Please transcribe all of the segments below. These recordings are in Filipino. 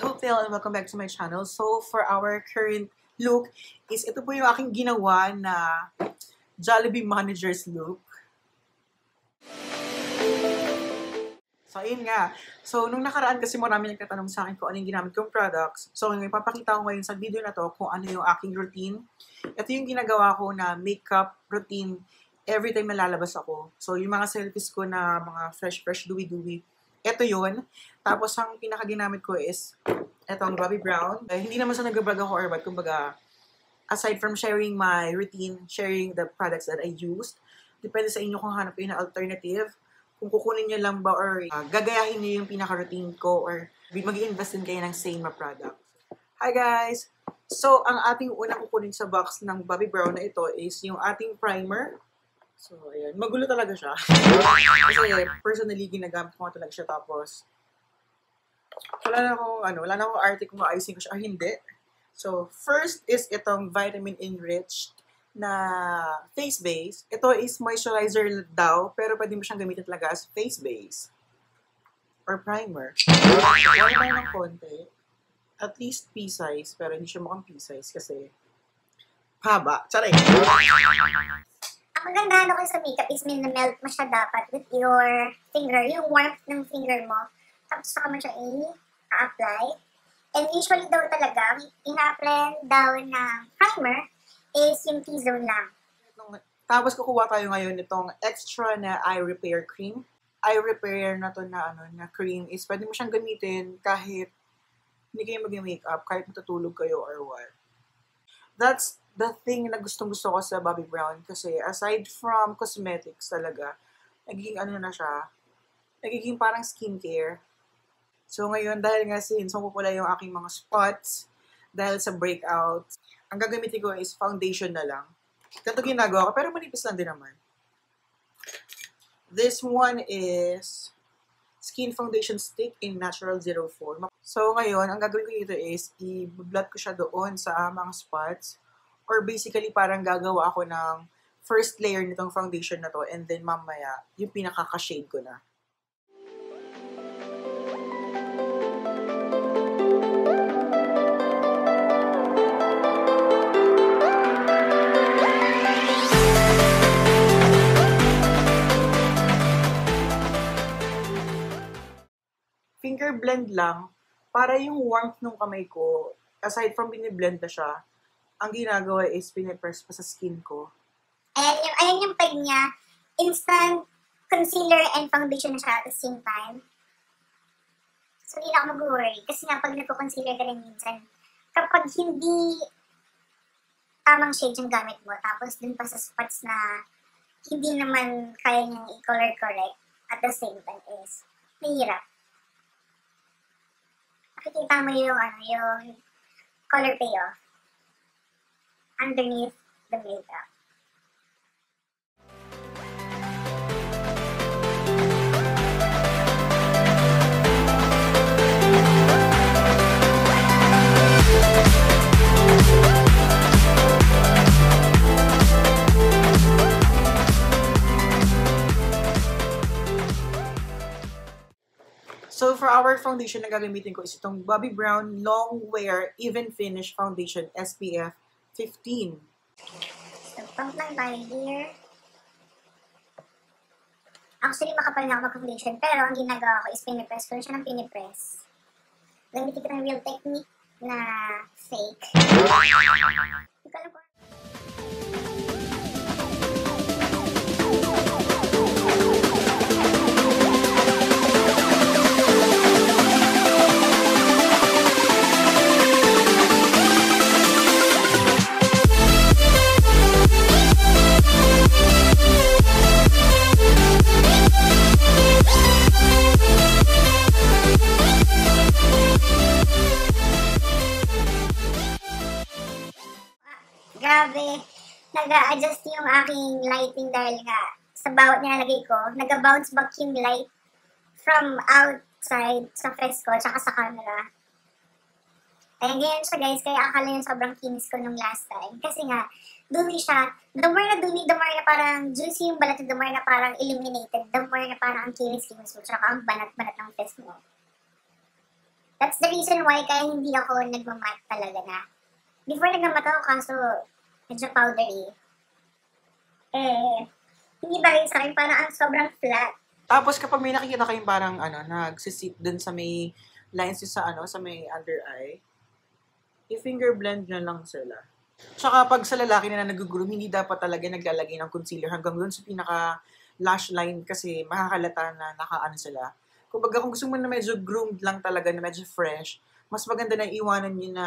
Hotel and welcome back to my channel. So for our current look is ito po yung aking ginawa na Jollibee Manager's look. So ayun nga. So nung nakaraan kasi marami nagtatanong sa akin kung ano yung ginamit kong products. So ngayon ipapakita ko ngayon sa video na to kung ano yung aking routine. Ito yung ginagawa ko na makeup routine every time nalalabas ako. So yung mga selfies ko na mga fresh, dewy. Ito yun. Tapos, ang pinakaginamit ko is itong Bobbi Brown. Hindi naman sa nag-vlog ako or what. Kumbaga, aside from sharing my routine, sharing the products that I used, depende sa inyo kung hanap kayo na alternative. Kung kukunin nyo lang ba or gagayahin nyo yung pinaka-routine ko or mag-i-invest din kayo ng same na product. Hi guys! So, ang ating unang kukunin sa box ng Bobbi Brown na ito is yung ating primer. So, ayan. Magulo talaga siya. Kasi, personally, ginagamit ko nga talaga siya. Tapos, wala na akong arte kung maayusin ko siya. Hindi. So, first is itong vitamin Enriched na face base. Ito is moisturizer daw, pero pwede mo siyang gamitin talaga as face base. Or primer. Wala tayo ng konti. At least pea-size, pero hindi siya mukhang pea-size kasi haba. Charay! Ang maganda ko sa makeup is melt mo siya dapat with your finger, yung warmth ng finger mo. Tapos saka mo siya i-apply. And usually daw talaga, ina-apply daw ng primer is yung T-zone lang. Tapos kukuha tayo ngayon nitong extra na eye repair cream. Eye repair na to na cream is pwede mo siyang gamitin kahit hindi kayo mag-makeup, kahit matutulog kayo or what. That's the thing na gustong-gusto ko sa Bobbi Brown kasi aside from cosmetics talaga, nagiging nagiging parang skincare. So ngayon, dahil nga since mapupula yung aking mga spots, dahil sa breakout, ang gagamitin ko is foundation na lang. Ganito ginagawa ko, pero manipis lang din naman. This one is Skin Foundation Stick in Natural 04. So ngayon, ang gagawin ko dito is i-blot ko siya doon sa mga spots. Or basically, parang gagawa ako ng first layer nitong foundation na to and then mamaya, yung pinakaka-shade ko na. Finger blend lang para yung warmth ng kamay ko, aside from biniblend na siya, ang ginagawa is pinipress pa sa skin ko. Ayan yung peg niya. Instant concealer and foundation na siya at the same time. So, hindi na ako mag-worry. Kasi nga, pag nagko-concealer ka rin minsan, kapag hindi tamang shade yung gamit mo, tapos dun pa sa spots na hindi naman kaya niyang i-color correct at the same time is mahirap. Nakikita mo yung color payoff underneath the makeup. So for our foundation na gagamitin ko is itong Bobbi Brown Long Wear Even Finish Foundation SPF 15. So, pump lang tayo here. Actually, makapal na ako mag-foundation, pero ang ginagawa ko is pinipress ko siya ng pinipress. Gamitin ko ng real technique na fake. Hindi ko alam kung grabe, nag-a-adjust yung aking lighting dahil nga sa bawat nilalagay ko, nag-bounce back yung light from outside sa face ko tsaka sa camera. Ayan, ganyan siya guys, kaya akala yung sobrang kinis ko nung last time. Kasi nga, dewy siya. The more na dewy, the more na parang juicy yung balat, the more na parang illuminated, the more na parang ang kinis mo, tsaka ang banat-banat ng face mo. That's the reason why kaya hindi ako nagmamat talaga na. Before nagmamat ako kaso medyo powdery. Hindi ba rin sa akin parang ang sobrang flat. Tapos kapag may nakikita kayong parang nagsisit dun sa may lines sa sa may under eye, i-finger blend na lang sila. Tsaka pag sa lalaki na nag-groom, hindi dapat talaga naglalagay ng concealer hanggang dun sa pinaka lash line kasi makakalata na nakaano sila. Kumbaga kung gusto mo na medyo groomed lang talaga, na medyo fresh, mas maganda na iwanan nyo na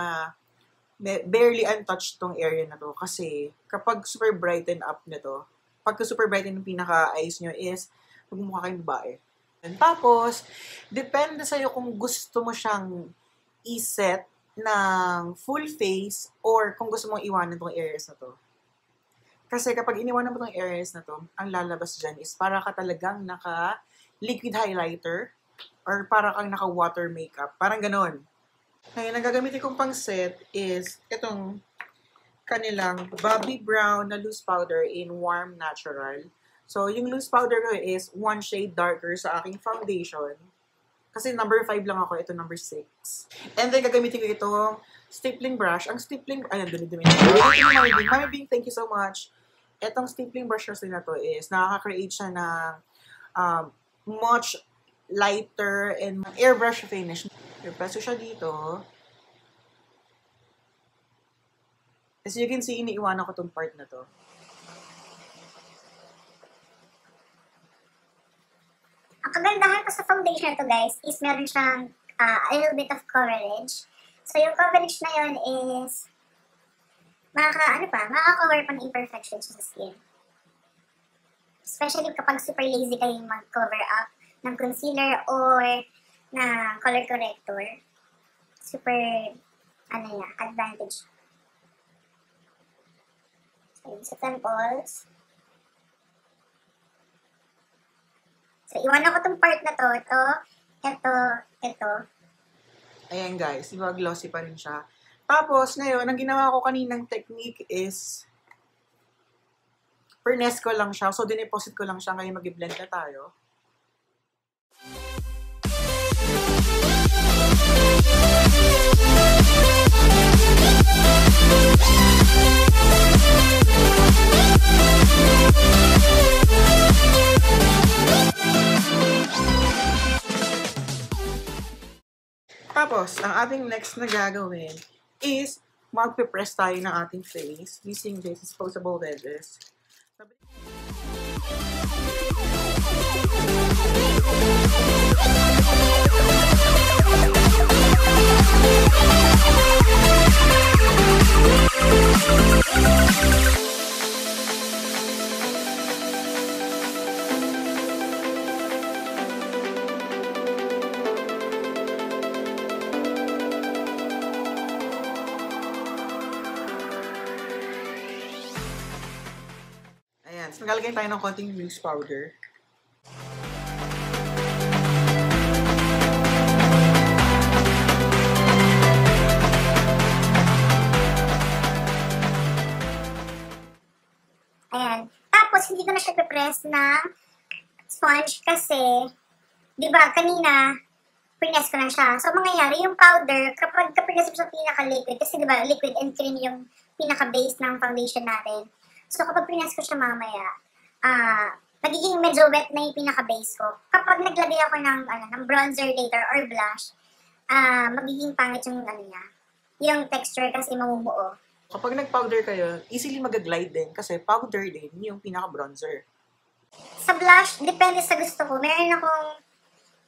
barely untouched tong area na to. Kasi kapag super brighten up nito, pagka super brighten yung pinaka-eyes nyo is magmumukha kayong babae. And tapos, depende sa'yo kung gusto mo siyang i-set ng full face or kung gusto mong iwanan tong areas na to. Kasi kapag iniwanan mo tong areas na to, ang lalabas dyan is para ka talagang naka-liquid highlighter or para kang naka-water makeup. Parang ganon. Ngayon, ang gagamitin kong pang set is itong kanilang Bobbi Brown na loose powder in Warm Natural. So, yung loose powder ko is one shade darker sa aking foundation. Kasi number 5 lang ako, ito number 6. And then, gagamitin ko itong stapling brush. Ang stapling, ayun, dumi-dumi. Mami Bing, thank you so much. Itong stapling brush kasi na to is, nakaka-create siya ng much lighter and airbrush finish. Ipaso siya dito. As you can see, iniiwanan ko itong part na to. Ang kagandahan ko sa foundation na to guys is meron siyang a little bit of coverage. So yung coverage na yun is makaka-cover pa ng imperfections sa skin. Especially kapag super lazy kayong mag-cover up ng concealer or na color corrector. Super, advantage. So sa temples. So, iwanan ko tong part na to. Ito. Ayan guys, diba glossy pa rin siya. Tapos, ngayon, ang ginawa ko kaninang technique is finesse ko lang siya. So, dineposit ko lang siya. Ngayon, mag-blend na tayo. Tapos, ang ating next na gagawin is magpe-press tayo ng ating face using this disposable wedges. Ayan, so nagalagay tayo ng konting loose powder. Ayan. Tapos, hindi ko na siya pe-press ng sponge kasi, di ba, kanina, press ko na siya. So, mangyayari yung powder, kapag press mo sa pinaka-liquid, kasi di ba, liquid and cream yung pinaka-base ng foundation natin. So, kapag press ko siya mamaya, magiging medyo wet na yung pinaka-base ko. Kapag naglagay ako ng bronzer later or blush, magiging pangit yung niya. Yung texture kasi mamumuo. Kapag nag-powder kayo, easily mag-glide din kasi powder din yung pinaka-bronzer. Sa blush, depende sa gusto ko. Meron akong,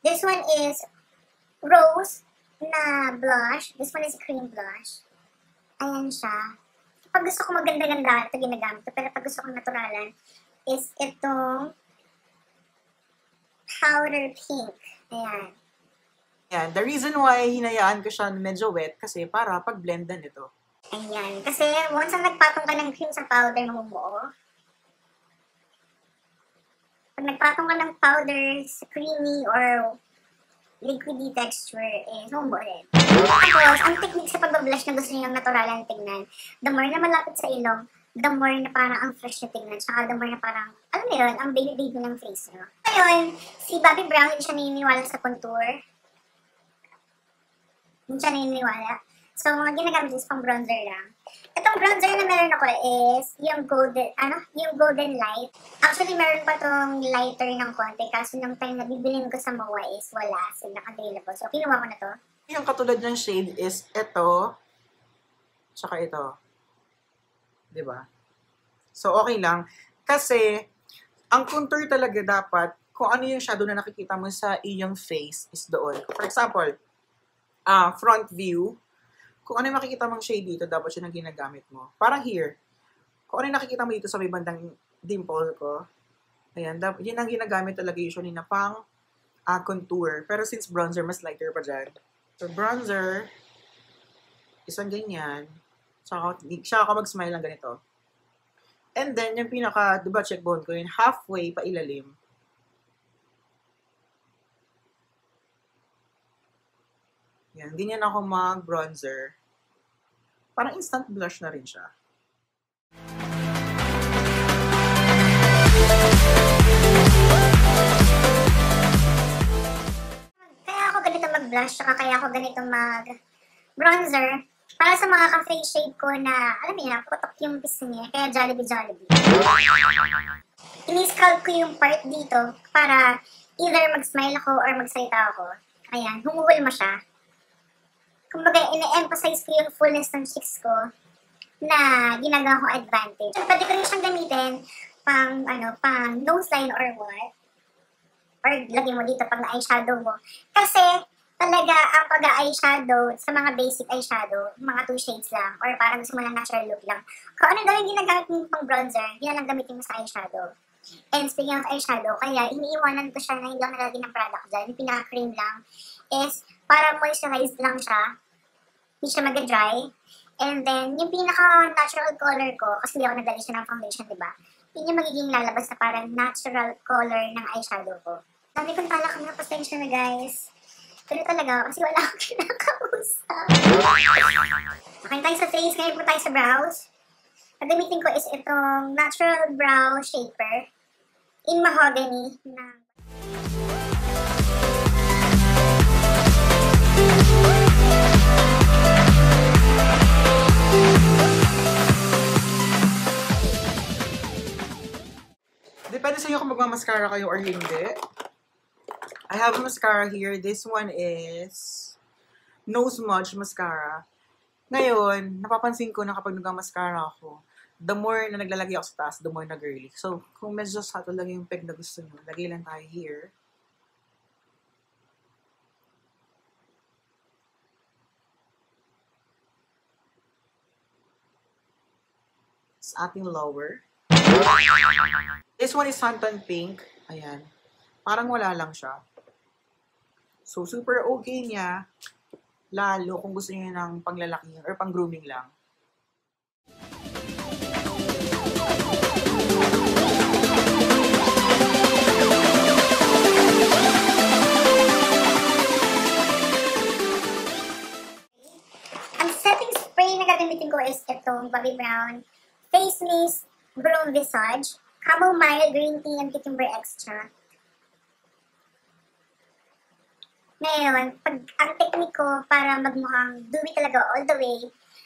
this one is rose na blush. This one is cream blush. Ayan siya. Pag gusto ko maganda-ganda, ito ginagamit ko. Pero pag gusto ko naturalan, is itong powder pink. Ayan. Yan. The reason why hinayaan ko siya medyo wet kasi para pag-blendan ito. Ayan. Kasi once ang nagpatong ka ng cream sa powder, mamumuo. Pag nagpatong ka ng powder sa creamy or liquidy texture, mamumuo rin. Tapos, ang technique sa pag-blush na gusto niyo yung naturalan tignan, the more na malapit sa ilong, the more na parang ang fresh na tignan, saka the more na parang, alam mo yun, ang baby-baby ng face nyo. Ngayon, si Bobbi Brown, hindi siya naniniwala sa contour. Hindi siya naniniwala. So, mga ginagamit is pang bronzer lang. Itong bronzer na meron ako is yung golden light. Actually, meron pa tong lighter ng konti. Kaso nung time na bibilin ko sa MOA is wala. Sila available. So, kinuha ko na to. Yung katulad ng shade is ito, tsaka ito. Diba? So, okay lang. Kasi, ang contour talaga dapat, kung ano yung shadow na nakikita mo sa iyong face is doon. For example, front view, kung ano yung makikita mong shade dito, dapat yun ang ginagamit mo. Parang here, kung ano yung nakikita mo dito sa may bandang dimple ko, ayan, yun ang ginagamit talaga usually na pang contour. Pero since bronzer, mas lighter pa dyan. So, bronzer, isang ganyan, saka ako mag-smile lang ganito. And then, yung pinaka, diba, cheekbone ko yun, halfway pa ilalim. Yan, ganyan ako mag-bronzer. Parang instant blush na rin siya. Kaya ako ganito mag-blush, saka kaya ako ganito mag-bronzer. Para sa mga ka-face shade ko na, alam niyo na, putok yung piso niya, kaya Jollibee. Ini-scalp ko yung part dito para either mag-smile ako or magsalita ako. Ayan, humuhulma siya. Kumbaga, ine-emphasize ko yung fullness ng cheeks ko na ginagawa ko advantage. Pwede ko rin siyang gamitin pang nose line or what. Or lagay mo dito pag na-eyeshadow mo. Kasi, talaga, ang pag-eyeshadow, sa mga basic eyeshadow, mga 2 shades lang, or parang gusto mo lang natural look lang. Kung ano daw yung ginagamit mo pang bronzer, yun lang gamitin mo sa eyeshadow. And speaking of eyeshadow, kaya iniiwanan ko siya na hindi lang nalagay ng product dyan. Yung pinaka-cream lang is para moisturize lang siya. Hindi siya mag-dry. And then, yung pinaka-natural color ko, kasi hindi ako nagdali siya ng foundation, diba? Yun yung magiging lalabas na parang natural color ng eyeshadow ko. Dami kong talak na, pasensya na guys. Pero talaga, kasi wala akong kinakausap. Okay tayo sa face, ngayon po tayo sa brows. Ang gamitin ko is itong natural brow shaper in Mahogany na Depende sa inyo kung magmamaskara kayo or hindi. I have a mascara here. This one is Non-Smudge mascara. Ngayon, napapansin ko na kapag nagmamaskara ako, the more na naglalagay ako sa taas, the more na girly. So, kung medyo subtle lang yung peg na gusto nyo, lagay lang tayo here. Sa ating lower. This one is Suntan pink. Ayan. Parang wala lang siya. So, super okay niya. Lalo kung gusto niyo ng panglalaki or pang grooming lang. ang setting spray na gagamitin ko is itong Bobbi Brown Face Mist Broom Visage Chamomile Green Tea and Cucumber Extract. Ngayon, ang technique ko para magmukhang dewy talaga all the way,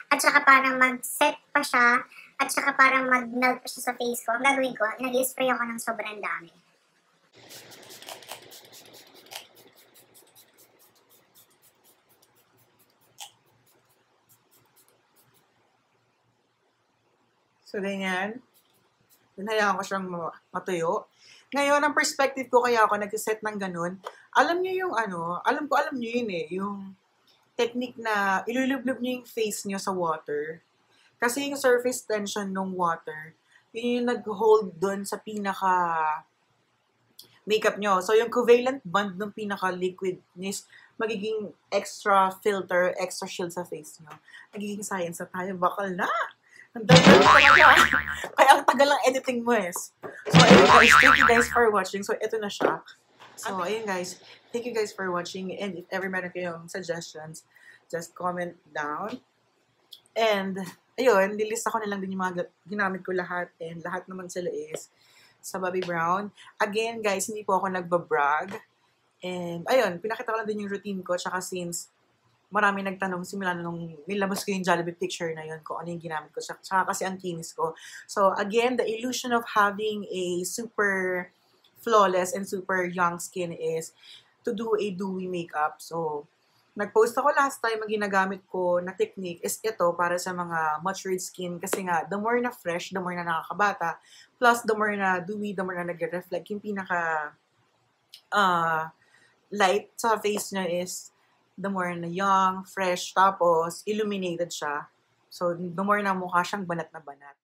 at saka parang mag-set pa siya, at saka parang mag-melt pa siya sa face ko, ang gagawin ko, nag-spray ako ng sobrang dami. So, ganyan. Hinayaan ko siyang matuyo. Ngayon, ang perspective ko kaya ako nag-set ng ganun, alam niyo yung alam niyo yun eh, yung technique na ilulublob niyo yung face niyo sa water. Kasi yung surface tension ng water, yun yung nag-hold dun sa pinaka makeup nyo. So, yung covalent bond ng pinaka-liquid is magiging extra filter, extra shield sa face nyo. Nagiging science na tayo, bakal na! Ang dami talaga. Kaya ang tagal lang editing mo is. So, ayun guys, thank you guys for watching. So, ito na siya. So, ayun guys, thank you guys for watching. And if ever meron kayong suggestions, just comment down. And, ayun, nilista ko na lang din yung mga ginamit ko lahat. And lahat naman sila is sa Bobbi Brown. Again, guys, hindi po ako nagbabrag. And, ayun, pinakita ko lang din yung routine ko. Tsaka since marami nagtanong simula nung nilabas ko yung Jollibee picture na yun, kung ano yung ginamit ko. Tsaka kasi ang kinis ko. So, again, the illusion of having a super flawless and super young skin is to do a dewy makeup. So, nag-post ako last time, ang ginagamit ko na technique is ito para sa mga matured skin. Kasi nga, the more na fresh, the more na nakakabata. Plus, the more na dewy, the more na nag-reflect. Yung pinaka light sa face niya is the more na young, fresh, tapos illuminated siya. So, the more na mukha siyang banat na banat.